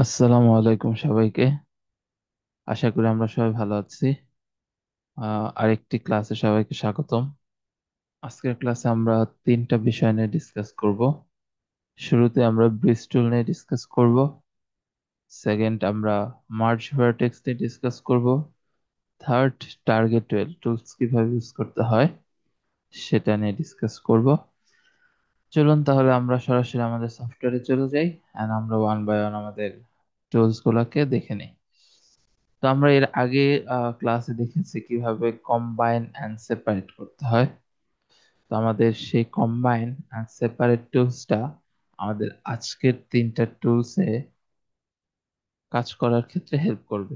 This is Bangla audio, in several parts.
আসসালামু আলাইকুম সবাইকে। আশা করি আমরা সবাই ভালো আছি। আরেকটি ক্লাসে সবাইকে স্বাগতম। আজকের ক্লাসে আমরা তিনটা বিষয় নিয়ে ডিসকাস করব। শুরুতে আমরা ব্রিজ টুল নিয়ে ডিসকাস করব। সেকেন্ড, আমরা মার্জ ভার্টেক্স নিয়ে ডিসকাস করব। থার্ড, টার্গেট টুলস কিভাবে ইউজ করতে হয় সেটা নিয়ে ডিসকাস করব। চলুন তাহলে আমরা সরাসরি আমাদের সফটওয়্যারে চলে যাই এন্ড আমরা ওয়ান বাই ওয়ান আমাদের টুলস গুলাকে দেখে নিই। তো আমরা এর আগে ক্লাসে দেখেছি কিভাবে কম্বাইন এন্ড সেপারেট করতে হয়। তো আমাদের সেই কম্বাইন এন্ড সেপারেট টুলসটা আমাদের আজকের তিনটা টুলসে কাজ করার ক্ষেত্রে হেল্প করবে।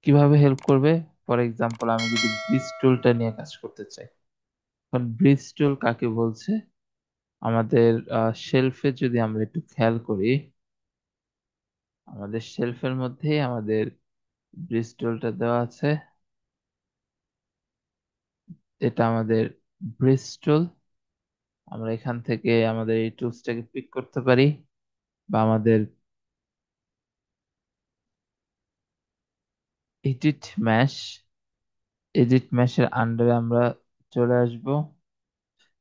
কিভাবে হেল্প করবে? ফর এক্সাম্পল, আমি যদি ব্রিজ টুলটা নিয়ে কাজ করতে চাই, এখন ব্রিজ টুল কাকে বলছে? আমাদের শেলফে যদি আমরা একটু খেয়াল করি, আমাদের শেলফের মধ্যেই আমাদের ব্রিজ টুলটা দেওয়া আছে। এটা আমাদের ব্রিজ টুল। আমরা এখান থেকে আমাদের এই টুলসটাকে পিক করতে পারি, বা আমাদের এডিট ম্যাশ এডিট ম্যাশের আন্ডারে আমরা চলে আসব।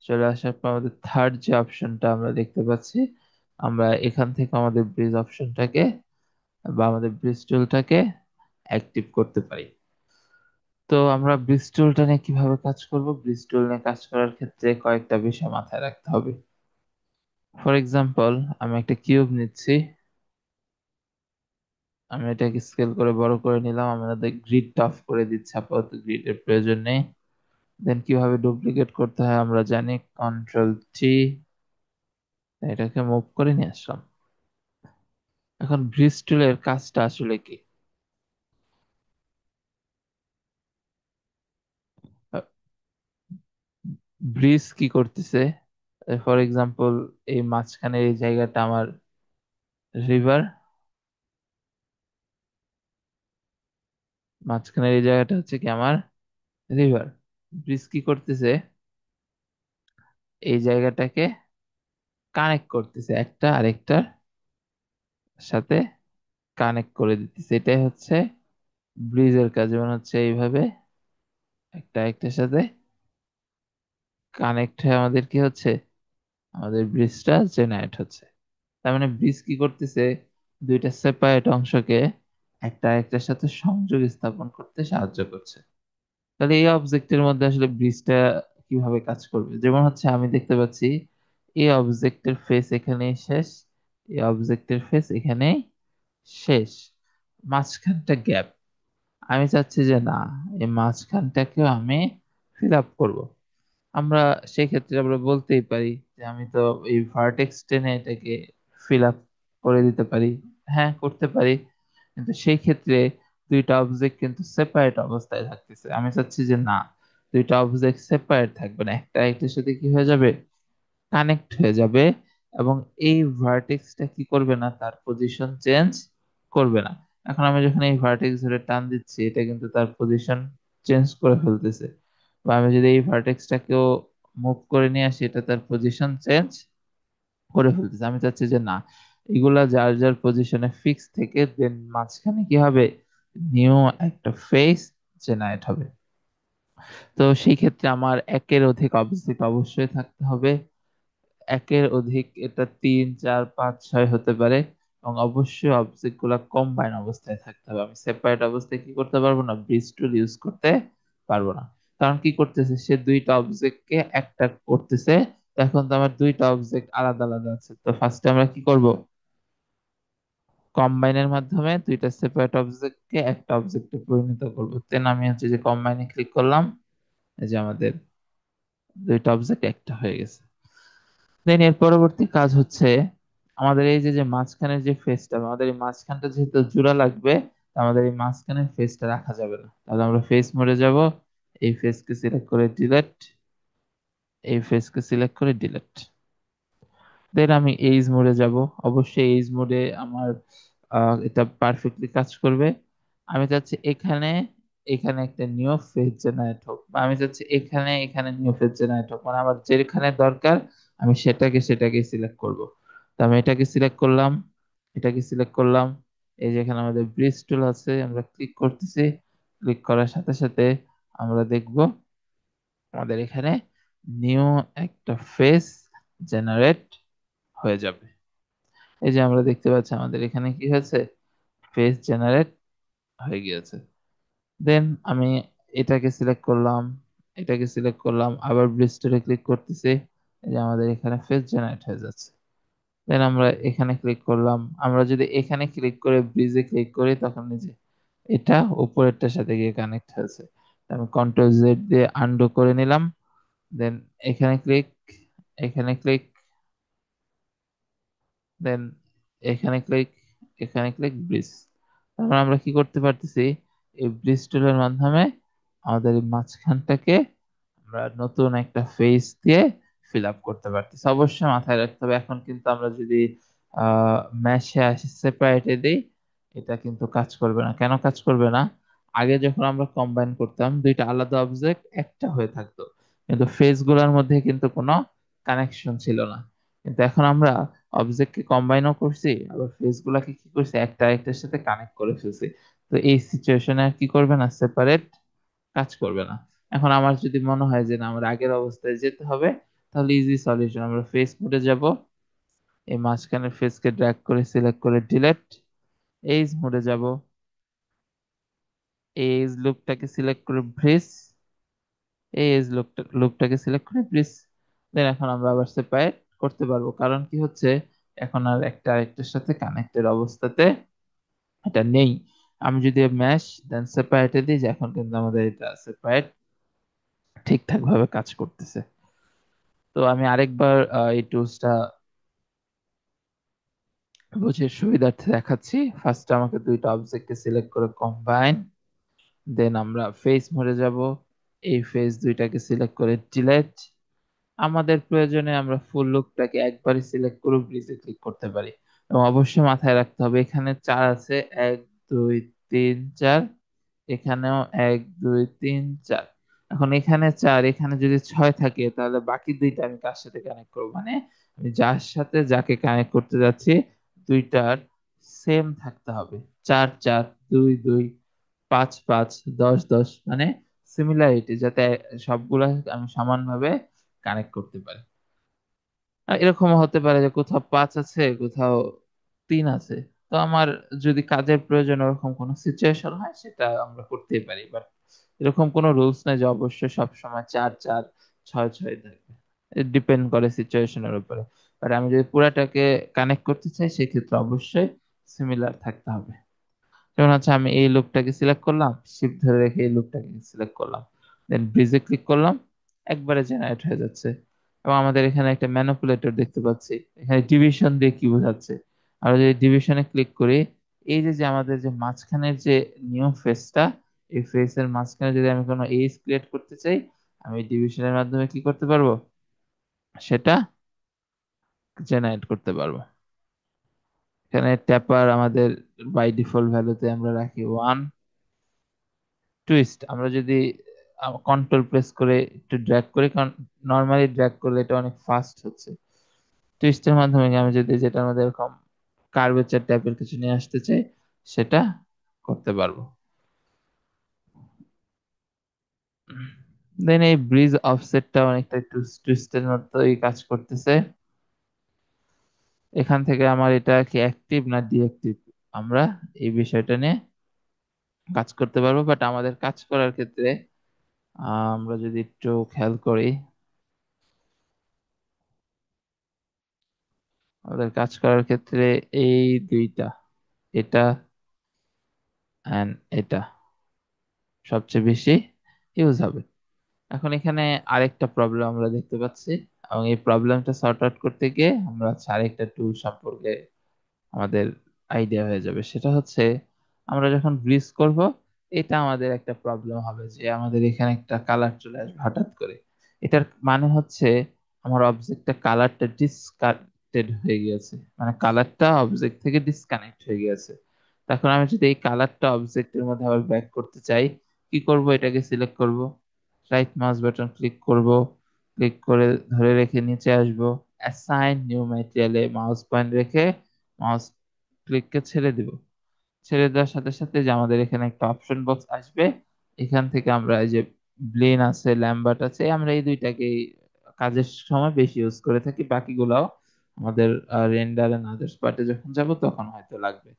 চলে আসার পর আমাদের থার্ড যে অপশনটা আমরা দেখতে পাচ্ছি, আমরা এখান থেকে আমাদের ব্রিজ অপশনটাকে বা আমাদের ব্রিজ টুলটাকে অ্যাক্টিভ করতে পারি। তো আমরা ব্রিজ টুলটা নিয়ে কিভাবে কাজ করব? ব্রিজ টুল নিয়ে কাজ করার ক্ষেত্রে কয়েকটা বিষয় মাথায় রাখতে হবে। ফর এক্সাম্পল, আমি একটা কিউব নিচ্ছি, আমি এটাকে স্কেল করে বড় করে নিলাম, আমাদের গ্রিড অফ করে দিচ্ছি, আপাতত গ্রিডের প্রয়োজন নেই। দেন কিভাবে ডুপ্লিকেট করতে হয় আমরা জানি, কন্ট্রোল T, এটাকে মুভ করে নিয়ে আসলাম। এখন ব্রিজ টুলের কাজটা আসলে কি? ব্রিজ কি করতেছে? ফর এক্সাম্পল, এই মাঝখানের এই জায়গাটা আমার রিভার, মাঝখানের এই জায়গাটা হচ্ছে কি আমার রিভার। ব্রিজ কি করতেছে? এই জায়গাটাকে কানেক্ট করতেছে, একটা আরেকটার সাথে কানেক্ট করে দিতেছে। এটাই হচ্ছে ব্রিজের কাজ। যেমন হচ্ছে এইভাবে একটা একটার সাথে কানেক্ট হয়ে আমাদের কি হচ্ছে, আমাদের ব্রিজটা জেনারেট হচ্ছে। তার মানে ব্রিজ কি করতেছে? দুইটা সেপারেট অংশকে একটা আরেকটার সাথে সংযোগ স্থাপন করতে সাহায্য করছে। তাহলে এই অবজেক্টের মধ্যে আসলে ব্রিজটা কিভাবে কাজ করবে? যেমন হচ্ছে আমি দেখতে পাচ্ছি এই অবজেক্টের ফেস এখানেই শেষ, এই অবজেক্টের ফেস এখানেই শেষ, মাঝখানটা গ্যাপ। আমি চাচ্ছি যে না, এই মাঝখানটাকেও আমি ফিল আপ করবো। আমরা সেই ক্ষেত্রে আমরা বলতেই পারি যে আমি তো এই ভার্টেক্স টেনে এটাকে ফিল আপ করে দিতে পারি। হ্যাঁ, করতে পারি, কিন্তু সেই ক্ষেত্রে দুইটা অবজেক্ট কিন্তু সেপারেট অবস্থায় থাকতেছে। আমি চাচ্ছি যে না, দুইটা অবজেক্ট সেপারেট থাকবে না, একটা একটার সাথে কি হয়ে যাবে, কানেক্ট হয়ে যাবে। এবং এই ভার্টেক্সটা কি করবে না, তার পজিশন চেঞ্জ করবে না। এখন আমি যখন এই ভার্টেক্স ধরে টান দিচ্ছি, এটা কিন্তু তার পজিশন চেঞ্জ করে ফেলতেছে। বা আমি যদি এই ভার্টেক্সটাকেও মুভ করে নিয়ে আসি, এটা তার পজিশন চেঞ্জ করে ফেলতেছে। আমি চাচ্ছি যে না, এগুলা যার যার পজিশনে ফিক্স থেকে দেন মাঝখানে কি হবে, নিউ একটা ফেস জেনারেট হবে। তো সেই ক্ষেত্রে আমার একের অধিক অবজেক্ট অবশ্যই থাকতে হবে। একের অধিক, এটা 3 4 5 6 হতে পারে। এবং অবশ্যই অবজেক্ট গুলা কম্বাইন অবস্থায় থাকতে হবে। আমি সেপারেট অবস্থায় কি করতে পারবো না, ব্রিজ টুল ইউজ করতে পারবো না। কারণ কি করতেছে, সে দুইটা অবজেক্টকে একটা করতেছে। তো এখন তো আমার দুইটা অবজেক্ট আলাদা আলাদা আছে, তো ফার্স্টে আমরা কি করব, কম্বাইনের মাধ্যমে দুইটা সেপারেট অবজেক্টকে একটা অবজেক্টে পরিণত করবো। দেন আমি হচ্ছে যে কম্বাইনে ক্লিক করলাম, এই যে আমাদের দুইটা অবজেক্ট একটা হয়ে গেছে। দেন এর পরবর্তী কাজ হচ্ছে, আমাদের এই যে যে মাঝখানের যে ফেসটা, আমাদের এই মাঝখানটা যেহেতু জোড়া লাগবে, আমাদের এই মাঝখানের ফেসটা রাখা যাবে না। তাহলে আমরা ফেস মোডে যাব, এই ফেসকে সিলেক্ট করে ডিলেট, এই ফেসকে সিলেক্ট করে ডিলেট। দেন আমি এইজ মোডে যাব। অবশ্যই এইজ মোডে আমার এটা পারফেক্টলি কাজ করবে। আমি চাচ্ছি এখানে এখানে একটা নিউ ফেজ জেনারেট হোক, বা আমি চাচ্ছি এখানে এখানে নিউ ফেজ জেনারেট হোক, মানে আমার যেখানে দরকার আমি সেটাকে সিলেক্ট করব। তো আমি এটাকে সিলেক্ট করলাম, এটাকে সিলেক্ট করলাম। এই যে এখানে আমাদের ব্রিজ টুল আছে, আমরা ক্লিক করতেছি। ক্লিক করার সাথে সাথে আমরা দেখব আমাদের এখানে নিউ একটা ফেস জেনারেট হয়ে যাবে। এই যে আমরা দেখতে পাচ্ছি আমাদের এখানে কি হয়েছে, ফেস জেনারেট হয়ে গিয়েছে। দেন আমি এটাকে সিলেক্ট করলাম, এটাকে সিলেক্ট করলাম, আবার ব্রিজ টুলে ক্লিক করতেছি। এই যে আমাদের এখানে ফেস জেনারেট হয়ে যাচ্ছে। দেন আমরা এখানে ক্লিক করলাম। আমরা যদি এখানে ক্লিক করে ব্রিজে ক্লিক করি তখন এই যে এটা উপরেরটার সাথে গিয়ে কানেক্ট হয়েছে। আমি কন্ট্রোল জেড দিয়ে আনডু করে নিলাম। দেন এখানে ক্লিক, এখানে ক্লিক, দেন এখানে ক্লিক, এখানে ক্লিক, ব্রিজ। তারপর আমরা কি করতে পারতেছি, এই ব্রিজ টুলের মাধ্যমে আমাদের এই মাঝখানটাকে আমরা নতুন একটা ফেস দিয়ে ফিল আপ করতে পারতেছি। অবশ্যই মাথায় রাখতে হবে, এখন কিন্তু আমরা যদি ম্যাশে আসি সেপারেটে দিই, এটা কিন্তু কাজ করবে না। কেন কাজ করবে না? আগে যখন আমরা কম্বাইন করতাম দুইটা আলাদা অবজেক্ট একটা হয়ে থাকতো, কিন্তু ফেস গুলার মধ্যে কিন্তু কোনো কানেকশন ছিল না। কিন্তু এখন আমরা অবজেক্টকে কম্বাইনও করছি, আবার ফেস গুলাকে কি করছি, একটা আরেকটার সাথে কানেক্ট করে ফেলছি। তো এই সিচুয়েশনে আর কি করবে না, সেপারেট কাজ করবে না। এখন আমার যদি মনে হয় যে না আমার আগের অবস্থায় যেতে হবে, তাহলে ইজি সলিউশন, আমরা ফেস মোডে যাব। এই মাঝখানের ফেসকে ড্র্যাগ করে সিলেক্ট করে ডিলেট। এজ মোডে যাব, এজ লুকটাকে সিলেক্ট করে ব্রিজ, এই এজ লুকটাকে সিলেক্ট করে ব্রিজ। দেন এখন আমরা আবার সেপারেট করতে পারবো, কারণ কি হচ্ছে, এখন আর একটা আরেকটার সাথে কানেক্টেড অবস্থাতে এটা নেই। আমি যদি ম্যাশ দেন সেপারেটে দিই, যে এখন কিন্তু আমাদের এটা সেপারেট ঠিকঠাক ভাবে কাজ করতেছে। তো আমি আরেকবার এই টুলসটা বুঝে সুবিধার্থে দেখাচ্ছি। ফার্স্ট আমাকে দুইটা অবজেক্টকে সিলেক্ট করে কম্বাইন, দেন আমরা ফেস মোডে যাব। এই ফেস দুইটাকে সিলেক্ট করে ডিলেট। আমাদের প্রয়োজনে আমরা ফুল লুকটাকে একবারই সিলেক্ট করে ব্রিজে ক্লিক করতে পারি। এবং অবশ্যই মাথায় রাখতে হবে এখানে চার আছে, 1 2 3 4। এখানেও 1 2 3 4। এখন এখানে 4, এখানে যদি 6 থাকে তাহলে বাকি দুইটা আমি কার সাথে কানেক্ট করবো, মানে আমি যার সাথে যাকে কানেক্ট করতে যাচ্ছি দুইটার সেম থাকতে হবে। 4 4, 2 2, 5 5, 10 10, মানে সিমিলারিটি, যাতে সবগুলা আমি সমানভাবে কানেক্ট করতে পারি। আর এরকম হতে পারে যে কোথাও 5 আছে, কোথাও 3 আছে। তো আমার যদি কাজের প্রয়োজন ওরকম কোনো সিচুয়েশন হয়, সেটা আমরা করতেই পারি। বাট এরকম কোনো রুলস নাই যে অবশ্যই সবসময় 4 4 6 6 থাকবে। ডিপেন্ড করে সিচুয়েশনের উপরে। বাট আমি যদি পুরাটাকে কানেক্ট করতে চাই, সেক্ষেত্রে অবশ্যই সিমিলার থাকতে হবে। যেমন হচ্ছে আমি এই লুকটাকে সিলেক্ট করলাম, শিফট ধরে রেখে এই লুকটাকে সিলেক্ট করলাম, দেন ব্রিজে ক্লিক করলাম, একবারে জেনারেট হয়ে যাচ্ছে। এবং আমাদের এখানে একটা ম্যানিপুলেটর দেখতে পাচ্ছি, এখানে ডিভিশন দিয়ে কি বোঝাচ্ছে। আর যদি ডিভিশনে ক্লিক করি, এই যে যে আমাদের যে মাঝখানের যে নিউ ফেসটা, এই ফেসের মাঝখানে যদি আমি কোনো এজ ক্রিয়েট করতে চাই, আমি ডিভিশনের মাধ্যমে কি করতে পারবো, সেটা জেনারেট করতে পারবো। এখানে ট্যাপার আমাদের বাই ডিফল্ট ভ্যালুতে আমরা রাখি 1। টুইস্ট আমরা যদি কন্ট্রোল প্রেস করে একটু ড্র্যাগ করি, কারণ নর্মালি ড্র্যাগ করলে এটা অনেক ফাস্ট হচ্ছে। টুইস্টের মাধ্যমে আমি যদি যেটার মধ্যে এরকম কার্ভেচার টাইপের কিছু নিয়ে আসতে চাই, সেটা করতে পারবো। দেন এই ব্রিজ অফসেটটা অনেকটা টুইস্টের মতোই কাজ করতেছে। এখান থেকে আমার এটা কি অ্যাক্টিভ না ডিঅ্যাক্টিভ, আমরা এই বিষয়টা নিয়ে কাজ করতে পারবো। বাট আমাদের কাজ করার ক্ষেত্রে আমরা যদি একটু খেয়াল করি, আমাদের কাজ করার ক্ষেত্রে এই দুইটা, এটা এন্ড এটা সবচেয়ে বেশি ইউজ হবে। এখন এখানে আরেকটা প্রবলেম আমরা দেখতে পাচ্ছি, এবং এই প্রবলেমটা সর্ট আউট করতে গিয়ে আমরা হচ্ছে আরেকটা টুল সম্পর্কে আমাদের আইডিয়া হয়ে যাবে। সেটা হচ্ছে আমরা যখন ব্রিজ করব, এটা আমাদের একটা প্রবলেম হবে যে আমাদের এখানে একটা কালার চলে আসবে হঠাৎ করে। এটার মানে হচ্ছে আমার অবজেক্টটা কালারটা ডিসকানেক্টেড হয়ে গিয়েছে, মানে কালারটা অবজেক্ট থেকে ডিসকানেক্ট হয়ে গিয়েছে। তখন আমি যদি এই কালারটা অবজেক্টের মধ্যে আবার ব্যাক করতে চাই, কি করব, এটাকে সিলেক্ট করব, রাইট মাউস বাটন ক্লিক করব, ক্লিক করে ধরে রেখে নিচে আসব, অ্যাসাইন নিউ ম্যাটেরিয়ালে মাউস পয়েন্ট রেখে মাউস ক্লিককে ছেড়ে দিব। ছেড়ে দেওয়ার সাথে সাথে যে আমাদের এখানে একটা অপশন বক্স আসবে। এখান থেকে আমরা এই যে ব্লেন আছে, ল্যাম্বার্ট আছে, আমরা এই দুইটাকেই কাজের সময় বেশি ইউজ করে থাকি। বাকিগুলাও আমাদের রেন্ডার এন্ড আদার্স পার্টে যখন যাব তখন হয়তো লাগবে।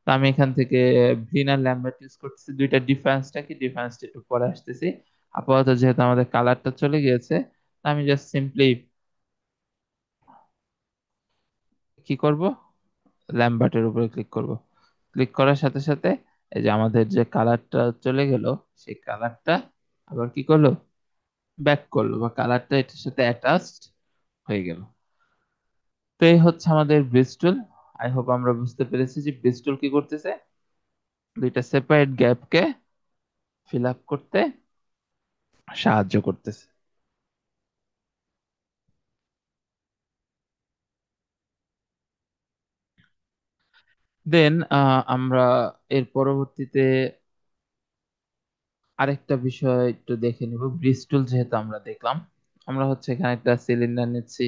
তো আমি এখান থেকে ব্লিন আর ল্যাম্বার্ট ইউজ করতেছি। দুইটা ডিফারেন্সটা কি, ডিফারেন্সটা একটু পরে আসতেছি। আপাতত যেহেতু আমাদের কালারটা চলে গিয়েছে, আমি জাস্ট সিম্পলি কি করব, ল্যাম্বার্টের উপরে ক্লিক করব। ক্লিক করার সাথে সাথে এই যে আমাদের যে কালারটা চলে গেল, সেই কালারটা আবার কি করলো, ব্যাক করলো, বা কালারটা এটার সাথে অ্যাটাচড হয়ে গেল। তো এই হচ্ছে আমাদের ব্রিস্টল। আই হোপ আমরা বুঝতে পেরেছি যে ব্রিস্টল কি করতেছে, দুইটা সেপারেট গ্যাপকে ফিল আপ করতে সাহায্য করতেছে। দেন আমরা এর পরবর্তীতে আরেকটা বিষয় একটু দেখে নিব। ব্রিস্টল যেহেতু আমরা দেখলাম, আমরা হচ্ছে এখানে একটা সিলিন্ডার নিচ্ছি।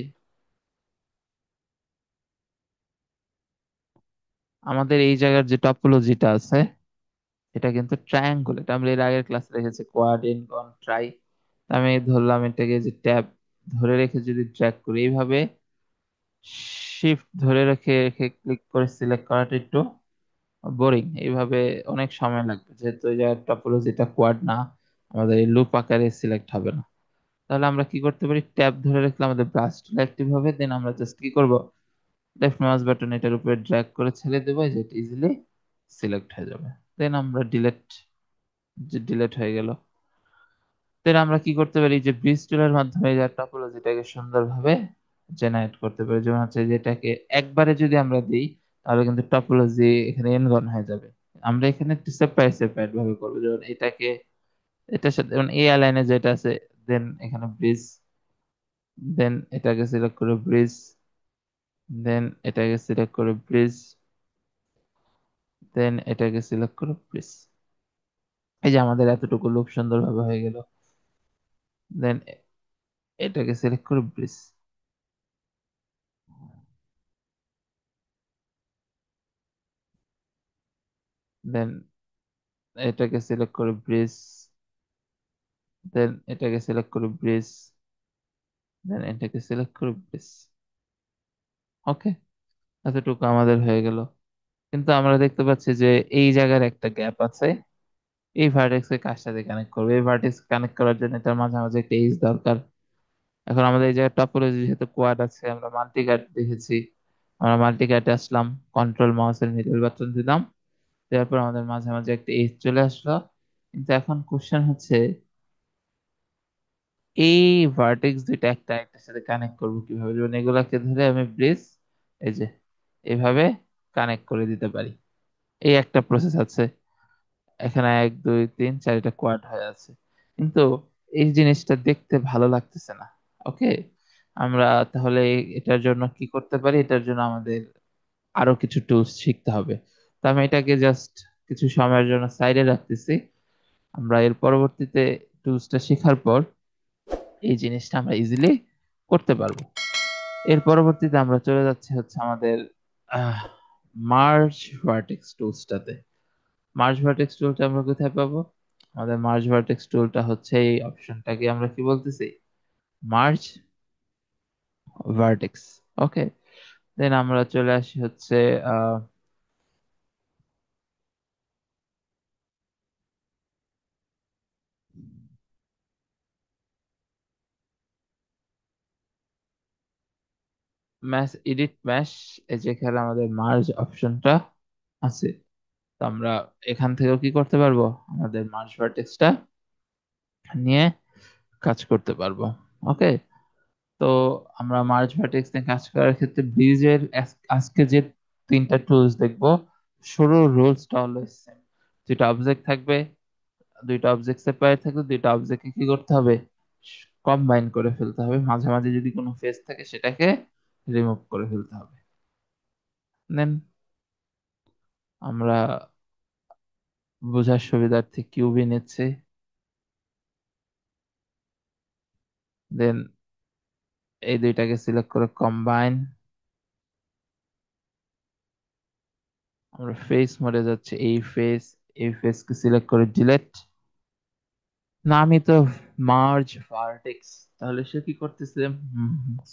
আমাদের এই জায়গার যে টপোলজিটা আছে, এটা কিন্তু ট্রায়াঙ্গল। এটা আমরা এর আগের ক্লাসে দেখেছি, কোয়াড, এনগন, ট্রাই। আমি ধরলাম এটাকে যে ট্যাব ধরে রেখে যদি ড্র্যাগ করি এইভাবে, শিফট ধরে রেখে রেখে ক্লিক করে সিলেক্ট করাটা একটু বোরিং। এইভাবে অনেক সময় লাগবে, যেহেতু এই জায়গার টপোলজিটা কোয়াড না, আমাদের এই লুপ আকারে সিলেক্ট হবে না। তাহলে আমরা কি করতে পারি, ট্যাব ধরে রাখলে আমাদের ব্রাশ টুল অ্যাক্টিভ হবে। দেন আমরা জাস্ট কি করব, লেফট মাউস বাটন এটার উপরে ড্র্যাগ করে ছেড়ে দেবো, যেটা ইজিলি সিলেক্ট হয়ে যাবে। দেন আমরা ডিলেট, যে ডিলেট হয়ে গেল। দেন আমরা কি করতে পারি, যে ব্রিজ টুলের মাধ্যমে যে টপোলজিটাকে সুন্দরভাবে জেনারেট করতে পারি। যেমন হচ্ছে যেটাকে একবারে যদি আমরা দিই, তাহলে কিন্তু টপোলজি এখানে এনগন হয়ে যাবে। আমরা এখানে একটু সেপারেট সেপারেট ভাবে করবো। যেমন এটাকে এটার সাথে, যেমন এই লাইনে যেটা আছে, দেন এখানে ব্রিজ, দেন এটাকে সিলেক্ট করে ব্রিজ, দেন এটাকে সিলেক্ট করে ব্রিজ, দেন এটাকে সিলেক্ট করে ব্রিজ। এই যে আমাদের এতটুকু লুপ সুন্দরভাবে হয়ে গেল। দেন এটাকে সিলেক্ট করে ব্রিজ, দেন এটাকে সিলেক্ট করে ব্রিজ, দেন এটাকে সিলেক্ট করে ব্রিজ, দেন এটাকে সিলেক্ট করে ব্রিজ। ওকে, এতটুকু আমাদের হয়ে গেল। কিন্তু আমরা দেখতে পাচ্ছি যে এই জায়গার একটা গ্যাপ আছে। এই ভার্টেক্স এর কার সাথে কানেক্ট করবে, এই ভার্টেক্স কানেক্ট করার জন্য এটার মাঝে মাঝে একটা এজ দরকার। এখন আমাদের এই জায়গায় টপোলজি যেহেতু কোয়াড আছে, আমরা মাল্টি কাট দেখেছি, আমরা মাল্টি কাটে আসলাম, কন্ট্রোল মাউসের মিডল বাটন দিলাম, তারপর আমাদের মাঝে মাঝে একটা এজ চলে আসলো। কিন্তু এখন কোশ্চেন হচ্ছে, এই ভার্টেক্স দুইটা একটা একটার সাথে কানেক্ট করবো কিভাবে? যেমন এগুলাকে ধরে আমি ব্রিজ, এই যে এইভাবে কানেক্ট করে দিতে পারি। এই একটা প্রসেস আছে। এখানে 1 2 3 4 কোয়াড হয়ে আছে, কিন্তু এই জিনিসটা দেখতে ভালো লাগতেছে না। ওকে, আমরা তাহলে এটার জন্য কি করতে পারি, এটার জন্য আমাদের আরো কিছু টুলস শিখতে হবে। তো আমি এটাকে জাস্ট কিছু সময়ের জন্য সাইডে রাখতেছি। আমরা এর পরবর্তীতে টুলসটা শেখার পর এই জিনিসটা আমরা ইজিলি করতে পারবো। এর পরবর্তীতে আমরা চলে যাচ্ছি হচ্ছে আমাদের মার্জ ভার্টেক্স টুলসটাতে। মার্জ ভার্টেক্স টুলটা আমরা কোথায় পাবো? আমাদের মার্জ ভার্টেক্স টুলটা হচ্ছে এই অপশনটাকে আমরা কি বলতেছি, মার্জ ভার্টেক্স। ওকে, দেন আমরা চলে আসি হচ্ছে ম্যাশ, এডিট ম্যাশ, এই যেখানে আমাদের মার্জ অপশনটা আছে। তো আমরা এখান থেকেও কি করতে পারবো, আমাদের মার্জ ভার্টেক্সটা নিয়ে কাজ করতে পারবো। ওকে, তো আমরা মার্জ ভার্টেক্স নিয়ে কাজ করার ক্ষেত্রে ব্রিজের আজকে যে 3টা টুলস দেখবো, শুরু রুলসটা অলওয়েজ সেম। দুইটা অবজেক্ট থাকবে, দুইটা অবজেক্ট সেপারেট থাকবে, দুইটা অবজেক্টকে কি করতে হবে, কম্বাইন করে ফেলতে হবে। মাঝে মাঝে যদি কোনো ফেস থাকে সেটাকে রিমুভ করে ফেলতে হবে। দেন আমরা বোঝার সুবিধার্থে কিউবি নিচ্ছি। দেন এই দুইটাকে সিলেক্ট করে কম্বাইন, আমরা ফেস মোডে যাচ্ছি, এই ফেসকে সিলেক্ট করে ডিলেট। না, আমি তো মার্জ ভার্টেক্স, তাহলে সে কি করতেছে?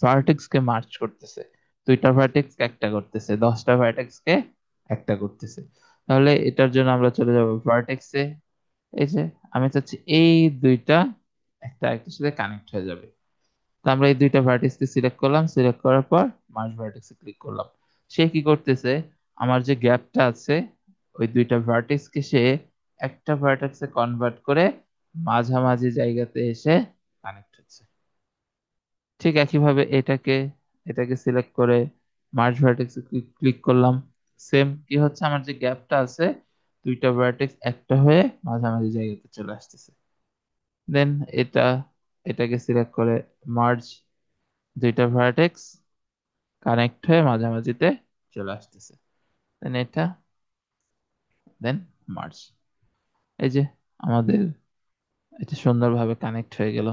ভার্টেক্স কে মার্জ করতেছে, দুইটা ভার্টেক্স একটা করতেছে, 10টা ভার্টেক্স কে একটা করতেছে। তাহলে এটার জন্য আমরা চলে যাব ভার্টেক্সে। এই যে আমি চাচ্ছি এই দুইটা একটা একটার সাথে কানেক্ট হয়ে যাবে। তো আমরা এই দুইটা ভার্টেক্সকে সিলেক্ট করলাম, সিলেক্ট করার পর মার্জ ভার্টেক্সে ক্লিক করলাম। সে কি করতেছে? আমার যে গ্যাপটা আছে ওই দুইটা ভার্টেক্সকে সে একটা ভার্টেক্সে কনভার্ট করে মাঝামাঝি জায়গাতে এসে কানেক্ট হচ্ছে। ঠিক একইভাবে এটাকে এটাকে সিলেক্ট করে মার্জ ভার্টেক্সে ক্লিক করলাম। সেম কি হচ্ছে, আমার যে গ্যাপটা আছে দুইটা ভার্টেক্স একটা হয়ে মাঝামাঝি জায়গাতে চলে আসতেছে। দেন এটা এটাকে সিলেক্ট করে মার্জ, দুইটা ভার্টেক্স কানেক্ট হয়ে মাঝামাঝিতে চলে আসতেছে। দেন এটা, দেন মার্জ। এই যে আমাদের এটা সুন্দরভাবে কানেক্ট হয়ে গেল।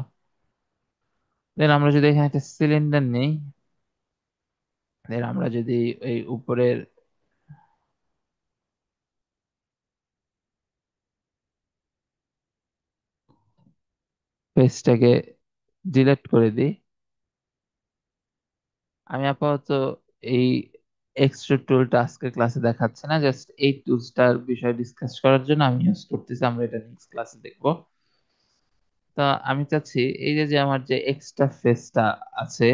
দেন আমরা যদি এখানে একটা সিলিন্ডার নেই, দেন আমরা যদি এই উপরের পেজটাকে ডিলিট করে দিই। আমি আপাতত এই এক্সট্রা টুলটা আজকের ক্লাসে দেখাচ্ছে না, জাস্ট এই টুলসটার বিষয়ে ডিসকাস করার জন্য আমি ইউজ করতেছি। আমরা এটা নেক্সট ক্লাসে দেখবো। তা আমি চাচ্ছি এই যে যে আমার যে এক্সট্রা ফেসটা আছে,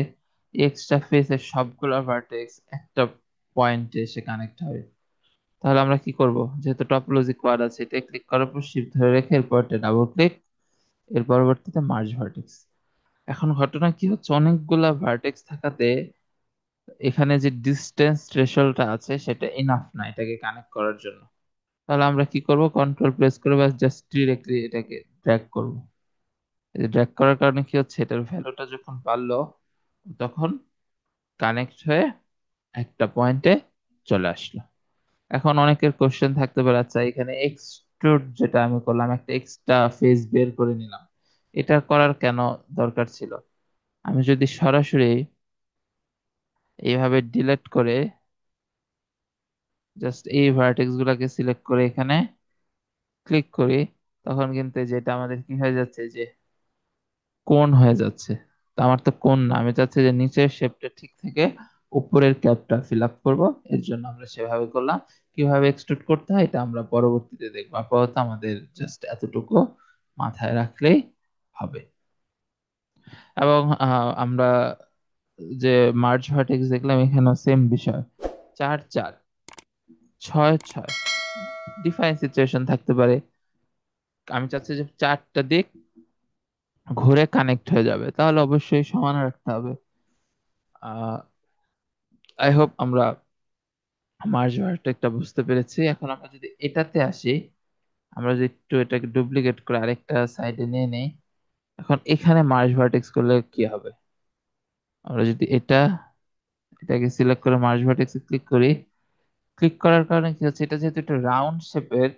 এক্সট্রা ফেসের সবগুলো ভার্টেক্স একটা পয়েন্টে এসে কানেক্ট হবে। তাহলে আমরা কি করব? যেহেতু টপোলজি কোয়াড আছে, এটা ক্লিক করার পর শিফট ধরে রেখে এরপর ডাবল ক্লিক, এর পরবর্তীতে মার্জ ভার্টেক্স। এখন ঘটনা কি হচ্ছে, অনেকগুলা ভার্টেক্স থাকাতে এখানে যে ডিসটেন্স থ্রেশহোল্ডটা আছে সেটা ইনাফ না এটাকে কানেক্ট করার জন্য। তাহলে আমরা কি করব? কন্ট্রোল প্রেস করে বাস জাস্ট ডিরেক্টলি এটাকে ড্র্যাগ করব। ড্র্যাগ করার কারণে কি হচ্ছে, এটার ভ্যালুটা যখন বাড়লো তখন কানেক্ট হয়ে একটা পয়েন্টে চলে আসলো। এখন অনেকের কোশ্চেন থাকতে পারে, আচ্ছা এখানে এক্সট্রুড যেটা আমি করলাম, একটা এক্সট্রা ফেস বের করে নিলাম, এটা করার কেন দরকার ছিল? আমি যদি সরাসরি এইভাবে ডিলিট করে জাস্ট এই ভার্টেক্স গুলাকে সিলেক্ট করে এখানে ক্লিক করি, তখন কিন্তু যেটা আমাদের কি হয়ে যাচ্ছে, যে কোণ হয়ে যাচ্ছে। তো আমার তো কোণ না, আমি চাচ্ছি যে নিচের শেপটা ঠিক থেকে উপরের ক্যাপটা ফিল আপ করবো। এর জন্য আমরা সেভাবে করলাম। কিভাবে এক্সট্রুড করতে হয় এটা আমরা পরবর্তীতে দেখবো, আপাতত আমাদের জাস্ট এতটুকু মাথায় রাখলেই হবে। এবং আমরা যে মার্জ ভার্টেক্স দেখলাম, এখানে সেম বিষয়, 4 4 6 6 ডিফারেন্ট সিচুয়েশন থাকতে পারে। আমি চাচ্ছি যে চারটা দিক ঘুরে কানেক্ট হয়ে যাবে, তাহলে অবশ্যই সমান রাখতে হবে। আহ আই হোপ আমরা মার্জ ভার্টেক্সটা বুঝতে পেরেছি। এখন আমরা যদি এটাতে আসি, আমরা যদি একটু এটাকে ডুপ্লিকেট করে আরেকটা সাইডে নিয়ে নেই, এখন এখানে মার্জ ভার্টেক্স করলে কি হবে? আমরা যদি এটাকে সিলেক্ট করে মার্জ ভার্টেক্সে ক্লিক করি, ক্লিক করার কারণে কি হচ্ছে, এটা যেহেতু একটা রাউন্ড শেপের,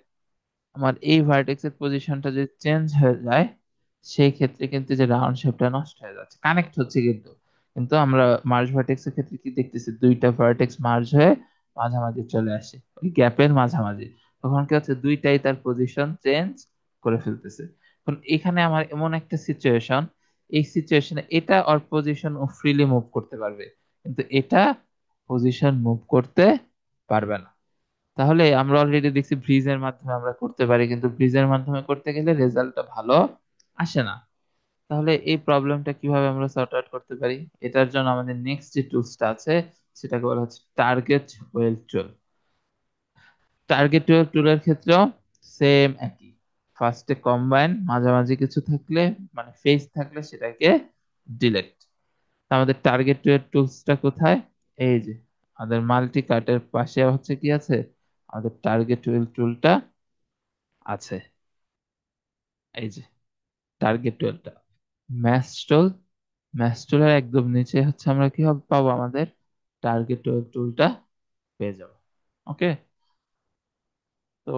আমার এই ভার্টেক্স এর পজিশনটা যদি চেঞ্জ হয়ে যায় সেই ক্ষেত্রে কিন্তু যে রাউন্ড শেপটা নষ্ট হয়ে যাচ্ছে, কানেক্ট হচ্ছে কিন্তু, কিন্তু আমরা মার্জ ভার্টেক্স এর ক্ষেত্রে কি দেখতেছি, দুইটা ভার্টেক্স মার্জ হয়ে মাঝামাঝি চলে আসে ওই গ্যাপের মাঝামাঝি। তখন কি হচ্ছে, দুইটাই তার পজিশন চেঞ্জ করে ফেলতেছে। এখন এখানে আমার এমন একটা সিচুয়েশন, এই সিচুয়েশনে এটা ওর পজিশন ও ফ্রিলি মুভ করতে পারবে, কিন্তু এটা পজিশন মুভ করতে পারবে না। তাহলে আমরা অলরেডি দেখছি ব্রিজের মাধ্যমে আমরা করতে পারি, কিন্তু ব্রিজের মাধ্যমে করতে গেলে রেজাল্টটা ভালো আসে না। তাহলে এই প্রবলেমটা কিভাবে আমরা সর্ট আউট করতে পারি? এটার জন্য আমাদের নেক্সট যে টুলসটা আছে সেটাকে বলা হচ্ছে টার্গেট ওয়েল টুল। টার্গেট ওয়েল টুলের ক্ষেত্রেও সেম একই, ফার্স্টে কম্বাইন, মাঝামাঝি কিছু থাকলে মানে ফেস থাকলে সেটাকে ডিলেট। আমাদের টার্গেট ওয়েল টুলসটা কোথায়? এই যে আমাদের মাল্টি কাটের পাশে হচ্ছে কি আছে, আমাদের টার্গেট ওয়েল টুলটা আছে। এই যে টার্গেট টুলটা, ম্যাশ টুল, ম্যাশ টুলের একদম নিচে হচ্ছে আমরা কি হবে পাবো, আমাদের টার্গেট টুলটা পেয়ে যাবো। ওকে, তো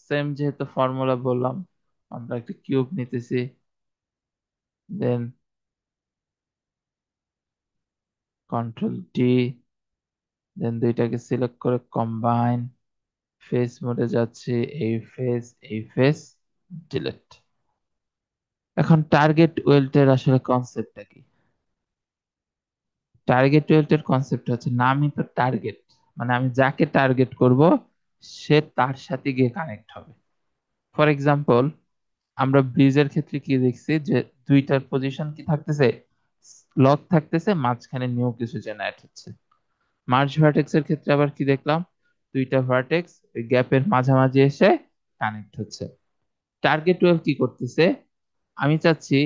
সেম যেহেতু ফর্মুলা বললাম, আমরা একটা কিউব নিতেছি, দেন কন্ট্রোল ডি, দেন দুইটাকে সিলেক্ট করে কম্বাইন, ফেস মোডে যাচ্ছি, এই ফেস ডিলিট। এখন টার্গেট ওয়েলটের আসলে কনসেপ্টটা কি? টার্গেট ওয়েলটের কনসেপ্ট হচ্ছে, নামই তো টার্গেট, মানে আমি যাকে টার্গেট করব সে তার সাথে গিয়ে কানেক্ট হবে। ফর এক্সাম্পল, আমরা ব্রিজের ক্ষেত্রে কি দেখছি যে দুইটার পজিশন কি থাকতেছে, লক থাকতেছে, মাঝখানে নিউ কিছু জেনারেট হচ্ছে। মার্জ ভার্টেক্স এর ক্ষেত্রে আবার কি দেখলাম, দুইটা ভার্টেক্স ওই গ্যাপের মাঝামাঝি এসে কানেক্ট হচ্ছে। টার্গেট ওয়েভ কি করতেছে, আমি চাচ্ছি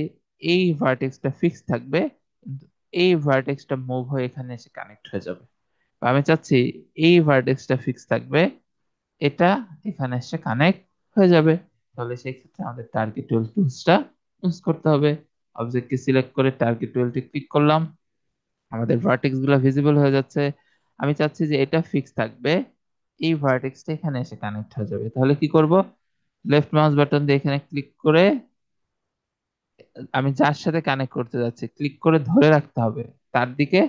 এই ভার্টেক্সটা ফিক্স থাকবে, কিন্তু এই ভার্টেক্সটা মুভ হয়ে এখানে এসে কানেক্ট হয়ে যাবে। বা আমি চাচ্ছি এই ভার্টেক্সটা ফিক্স থাকবে, এটা এখানে এসে কানেক্ট হয়ে যাবে। তাহলে সেই ক্ষেত্রে আমাদের টার্গেট টুল টুলসটা ইউজ করতে হবে। অবজেক্টকে সিলেক্ট করে টার্গেট টুলটি ক্লিক করলাম, আমাদের ভার্টেক্স গুলো ভিজিবল হয়ে যাচ্ছে। আমি চাচ্ছি যে এটা ফিক্স থাকবে, এই ভার্টেক্সটা এখানে এসে কানেক্ট হয়ে যাবে। তাহলে কি করব, লেফট মাউস বাটন দিয়ে এখানে ক্লিক করে আমি যার সাথে কানেক্ট করতে যাচ্ছি ক্লিক করে ধরে রাখতে হবে তার দিকে,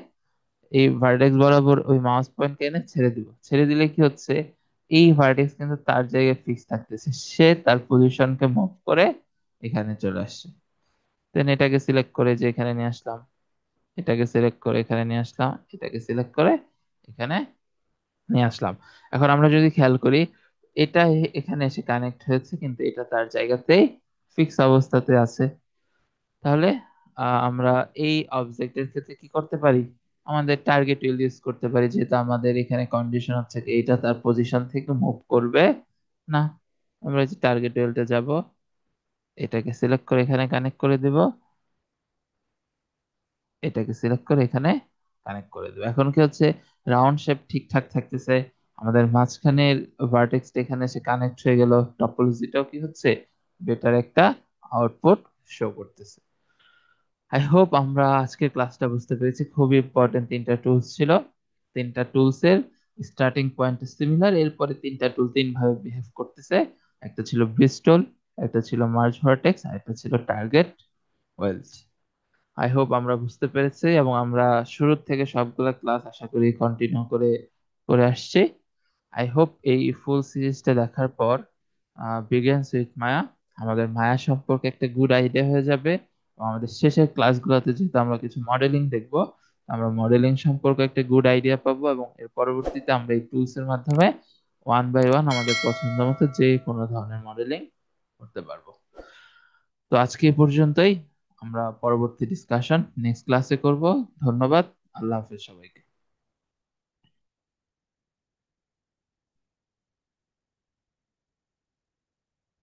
এই ভার্টেক্স বরাবর ওই মাউস পয়েন্ট এনে ছেড়ে দিব। ছেড়ে দিলে কি হচ্ছে, এই ভার্টেক্স কিন্তু তার জায়গায় ফিক্স থাকতেছে, সে তার পজিশনকে মুভ করে এখানে চলে আসছে। দেন এটাকে সিলেক্ট করে যে এখানে নিয়ে আসলাম, এটাকে সিলেক্ট করে এখানে নিয়ে আসলাম, এটাকে সিলেক্ট করে এখানে নিয়ে আসলাম। এখন আমরা যদি খেয়াল করি, এটা এখানে এসে কানেক্ট হয়েছে কিন্তু এটা তার জায়গাতেই ফিক্স অবস্থাতে আছে। তাহলে আমরা এই অবজেক্টের ক্ষেত্রে কি করতে পারি, আমাদের টার্গেট উইল ইউজ করতে পারি, যেহেতু আমাদের এখানে কন্ডিশন হচ্ছে কি এটা তার পজিশন থেকে মুভ করবে না। আমরা যে টার্গেট উইলটা যাব, এটাকে সিলেক্ট করে এখানে কানেক্ট করে দেব, এটাকে সিলেক্ট করে এখানে কানেক্ট করে দেব। এখন কি হচ্ছে, রাউন্ড শেপ ঠিকঠাক থাকতেছে, আমাদের মাঝখানের ভার্টেক্সটা এখানে এসে কানেক্ট হয়ে গেল, টপোলজিটাও কি হচ্ছে, বেটার একটা আউটপুট শো করতেছে। আই হোপ আমরা আজকের ক্লাসটা বুঝতে পেরেছি। খুবই ইম্পর্টেন্ট তিনটা টুলস ছিল, তিনটা টুলস এর স্টার্টিং পয়েন্ট সিমিলার, এরপরে তিনটা টুল তিন ভাবে বিহেভ করতেছে। একটা ছিল ব্রিস্টল, একটা ছিল মার্জ ভার্টেক্স, আর একটা ছিল টার্গেট ওয়েলস। আই হোপ আমরা বুঝতে পেরেছি এবং আমরা শুরু থেকে সবগুলা ক্লাস আশা করি কন্টিনিউ করে করে আসছি। আই হোপ এই ফুল সিরিজটা দেখার পর বিগিনস উইথ মায়া, আমাদের মায়া সম্পর্কে একটা গুড আইডিয়া হয়ে যাবে। এবং আমাদের শেষের ক্লাসগুলোতে যেহেতু আমরা কিছু মডেলিং দেখব, আমরা মডেলিং সম্পর্কে একটা গুড আইডিয়া পাবো এবং এর পরবর্তীতে আমরা এই টুলস এর মাধ্যমে ওয়ান বাই ওয়ান আমাদের পছন্দ মতো যে কোনো ধরনের মডেলিং করতে পারবো। তো আজকে এই পর্যন্তই, আমরা পরবর্তী ডিসকাশন নেক্সট ক্লাসে করব। ধন্যবাদ, আল্লাহ হাফেজ সবাইকে।